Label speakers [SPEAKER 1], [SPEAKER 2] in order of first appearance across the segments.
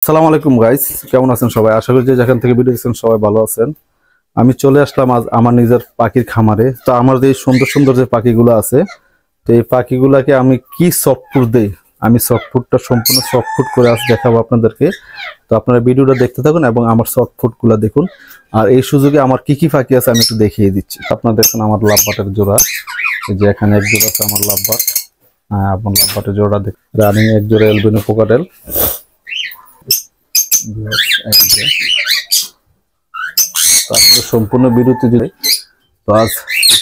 [SPEAKER 1] আসসালামু আলাইকুম গাইস, কেমন আছেন সবাই? আশা করি যে যেখান থেকে ভিডিও দেখছেন সবাই ভালো আছেন। আমি চলে আসলাম আজ আমার নিজের পাখির খামারে। তো আমার যে সুন্দর সুন্দর যে পাখিগুলো আছে, তো এই পাখিগুলাকে আমি কি সফট ফুড দেই, আমি সফট ফুডটা সম্পূর্ণ সফট ফুড করে আজ দেখাবো আপনাদেরকে। তো আপনারা ভিডিওটা দেখতে থাকুন এবং আমার সফট ফুডগুলো দেখুন। আর এই সুযোগে আমার কি কি পাখি আছে আমি একটু দেখিয়ে দিচ্ছি। আপনারা দেখুন আমার লাভবাটের জোড়া, এই যে এখানে এক জোড়া আছে আমার লাভবাট। আপনার লাভবাটের জোড়া দেখ, রানিং এক জোড়া এলবিনো কোকাটেল। সম্পূর্ণ বিরতি দিলে তো আজ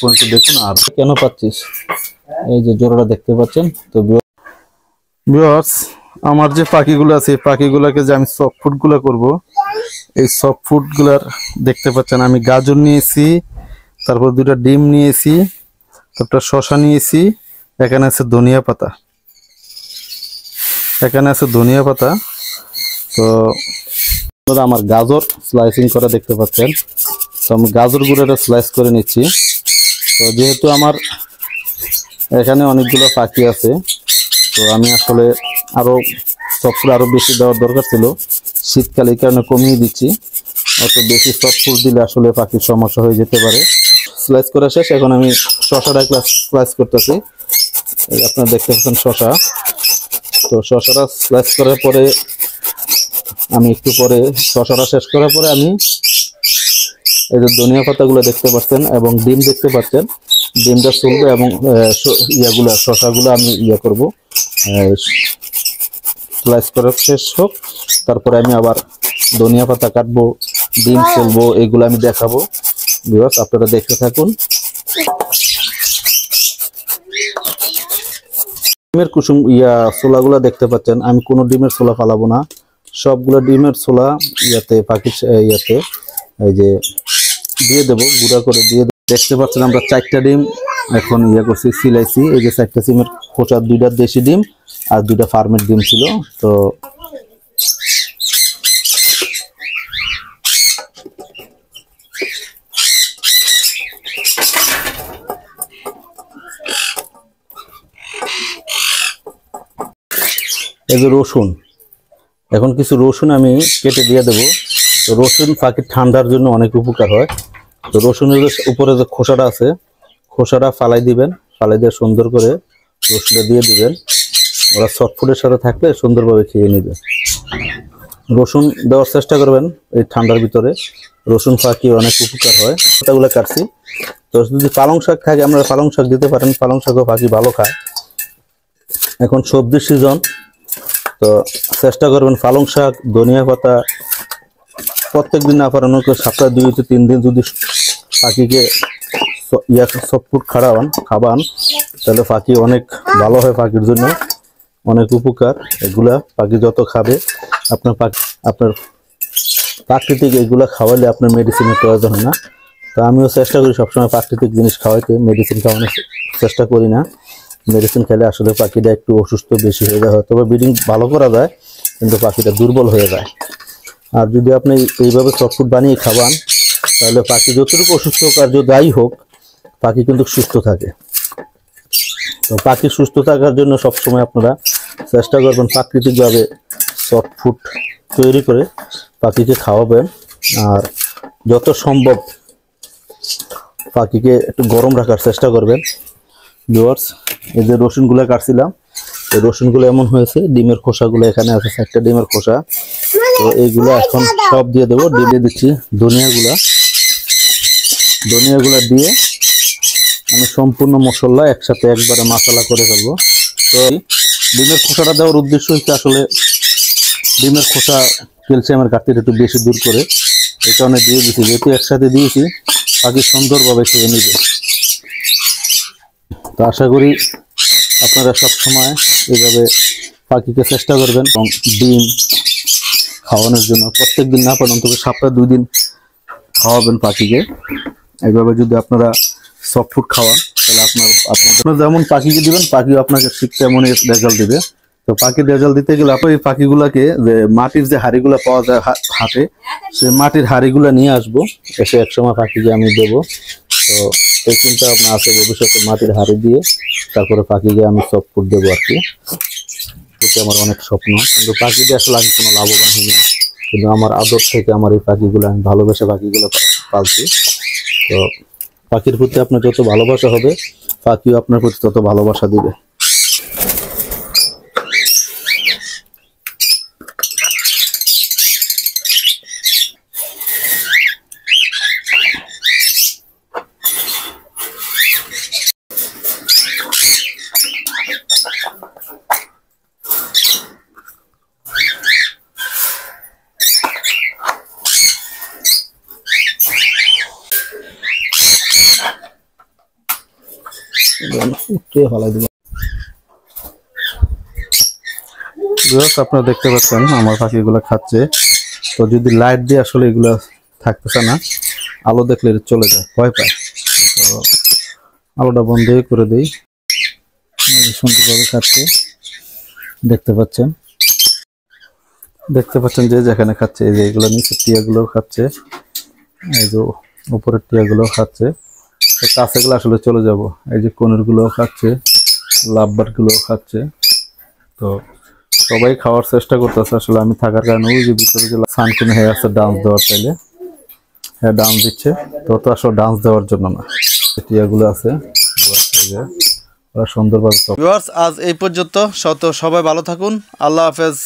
[SPEAKER 1] পর্যন্ত দেখুন। আর কেন পাচ্ছিস, এই যে জোড়াটা দেখতে পাচ্ছেন। তো ভিউয়ার্স, আমার যে পাখিগুলো আছে এই পাখিগুলোকে যে আমি সফট ফুড গুলা করবো, এই সফট ফুড গুলার দেখতে পাচ্ছেন আমি গাজর নিয়েছি, তারপর দুটা ডিম নিয়েছি, তারপর শসা নিয়েছি, এখানে আছে ধনিয়া পাতা, এখানে আছে ধনিয়া পাতা। তো আমার গাজর স্লাইসিং করা দেখতে পাচ্ছেন। তো আমি গাজর গুঁড়োটা স্লাইস করে নিচ্ছি। তো যেহেতু আমার এখানে অনেকগুলো পাখি আছে, তো আমি আসলে আরো সফট আরো বেশি দেওয়ার দরকার ছিল, শীতকালে এই কারণে কমিয়ে দিচ্ছি। অত বেশি সফট ফুড দিলে আসলে পাখির সমস্যা হয়ে যেতে পারে। স্লাইস করা শেষ, এখন আমি শসাটা স্লাইস করতেছি। আপনারা দেখতে পাচ্ছেন শসা। তো শসাটা স্লাইস করার পরে আমি একটু পরে শসাটা শেষ করার পরে আমি এই যে ধনিয়া পাতাগুলো দেখতে পাচ্ছেন এবং ডিম দেখতে পাচ্ছেন, ডিমটা চলবে এবং ইয়াগুলা শসাগুলো আমি করব, স্লাইস করা শেষ হোক, তারপরে আমি আবার ধনিয়া পাতা কাটবো, ডিম চলবো, এগুলো আমি দেখাবো। ভিউয়ার্স আপনারা দেখতে থাকুন। ডিমের কুসুম ছোলাগুলা দেখতে পাচ্ছেন, আমি কোনো ডিমের ছোলা ফালাবো না, সবগুলো ডিমের ছোলা পাখির এই যে দিয়ে দেবো, গুঁড়া করে দিয়ে দেবো। দেখতে পাচ্ছেন আমরা 4টা ডিম এখন করছি, সিলাইছি। এই যে 4টা সিমের খোসা, 2টা দেশি ডিম আর 2টা ফার্মের ডিম ছিল। তো এই যে রসুন, এখন কিছু রসুন আমি কেটে দিয়ে দেবো। তো রসুন পাখির ঠান্ডার জন্য অনেক উপকার হয়। তো রসুনের উপরে যে খোসাটা আছে, খোসাটা ফালাই দিবেন, ফালাই দিয়ে সুন্দর করে রসুনটা দিয়ে দিবেন। ওরা সফট ফুডের সাথে থাকলে সুন্দরভাবে খেয়ে নেবে। রসুন দেওয়ার চেষ্টা করবেন এই ঠান্ডার ভিতরে, রসুন পাখি অনেক উপকার হয়। ওটাগুলো কাটছি। তো যদি পালং শাক থাকে আমরা পালং শাক দিতে পারেন, পালং শাকও পাখি ভালো খায়। এখন সবজির সিজন, তো চেষ্টা করবেন পালং শাক, ধনিয়া পাতা প্রত্যেক দিন না পারেন সপ্তাহে 2 থেকে 3 দিন যদি পাখিকে সফট ফুড খাবান, তাহলে পাখি অনেক ভালো হয়, পাখির জন্য অনেক উপকার। এগুলা পাখি যত খাবে আপনার প্রাকৃতিক এগুলা খাওয়ালে আপনার মেডিসিনের প্রয়োজন হয় না। তো আমিও চেষ্টা করি সবসময় প্রাকৃতিক জিনিস খাওয়াইতে, মেডিসিন খাওয়ানোর চেষ্টা করি না। মেডিসিন খেলে আসলে পাখিটা একটু অসুস্থ বেশি হয়ে যায়, হয়তো ব্রিডিং ভালো করা যায় কিন্তু পাখিটা দুর্বল হয়ে যায়। আর যদি আপনি এইভাবে সফট ফুড বানিয়ে খাওয়ান, তাহলে পাখি যতটুকু অসুস্থ হোক আর যাই হোক, পাখি কিন্তু সুস্থ থাকে। তো পাখি সুস্থ থাকার জন্য সবসময় আপনারা চেষ্টা করবেন প্রাকৃতিকভাবে সফট ফুড তৈরি করে পাখিকে খাওয়াবেন। আর যত সম্ভব পাখিকে একটু গরম রাখার চেষ্টা করবেন। ভিউয়ার্স, এই যে রসুনগুলো কাটছিলাম, এই রসুনগুলো এমন হয়েছে, ডিমের খোসাগুলো এখানে আছে 4টা ডিমের খোসা। তো এইগুলো এখন সব দিয়ে দেবো। দিয়ে দিচ্ছি ধনিয়াগুলা দিয়ে আমি সম্পূর্ণ মশলা একসাথে একবারে মশলা করে ফেলবো। তো ডিমের খোসাটা দেওয়ার উদ্দেশ্য হচ্ছে আসলে ডিমের খোসা ক্যালসিয়ামের ঘাটতিটা একটু বেশি দূর করে, এই কারণে দিয়ে দিচ্ছি। যেহেতু একসাথে দিয়েছি, পাখি সুন্দরভাবে খেয়ে নেবে। তো আশা করি আপনারা সব সময় এইভাবে পাখিকে চেষ্টা করবেন এবং ডিম খাওয়ানোর জন্য প্রত্যেক দিন না পারেন অন্তত সপ্তাহে 2 দিন খাওয়াবেন পাখিকে। এইভাবে যদি আপনারা সফট ফুড খাওয়ান, তাহলে আপনার যেমন পাখিকে দিবেন, পাখিও আপনাকে ঠিক তেমনই রেজাল্ট দিবে। তো পাখির রেজাল্ট দিতে গেলে আপনি এই পাখিগুলাকে যে মাটির যে হাঁড়িগুলো পাওয়া যায় হাটে, সেই মাটির হাঁড়িগুলো নিয়ে আসবো, এসে একসময় পাখিকে আমি দেবো। তো এই চিন্তা আপনার আছে ভবিষ্যতে মাটির হাঁড়ি দিয়ে তারপরে পাখিকে আমি সফট ফুড দেবো আর কি। প্রতি আমার অনেক স্বপ্ন, কিন্তু পাখি দিয়ে আসলে আমি কোনো লাভবান হইনি। কিন্তু আমার আদর থেকে আমার এই পাখিগুলো, আমি ভালোবেসে পাখিগুলো পালছি। তো পাখির প্রতি আপনার যত ভালোবাসা হবে, পাখিও আপনার প্রতি তত ভালোবাসা দিবে। আপনারা দেখতে পাচ্ছেন আমার পাখিগুলো খাচ্ছে। তো যদি লাইট দিয়ে আসলে এগুলো থাকতেছে না, আলো দেখলে চলে যায়, ভয় পায়। তো আলোটা বন্ধ করে দিই। সুন্দরভাবে খাচ্ছে, দেখতে পাচ্ছেন যে যেখানে খাচ্ছে, এই যে এগুলো নিচের টিয়াগুলো খাচ্ছে, এই যে উপরের টিয়াগুলো খাচ্ছে। তো কাছেগুলো আসলে চলে যাব, এই যে কোনের গুলো খাচ্ছে, লাভবার গুলো খাচ্ছে। তো সবাই খাওয়ার চেষ্টা করতেছে, আসলে আমি থাকার কারণে ওই যে ভিতরে যে সানকুনি হয়ে আছে ডান্স দেওয়ার চাইলে, হ্যাঁ ডান্স দিচ্ছে। তো তো আসলে ডান্স দেওয়ার জন্য না, টিয়াগুলো আছে ওরা সুন্দরভাবে। আজ এই পর্যন্ত, সবাই ভালো থাকুন, আল্লাহ হাফেজ।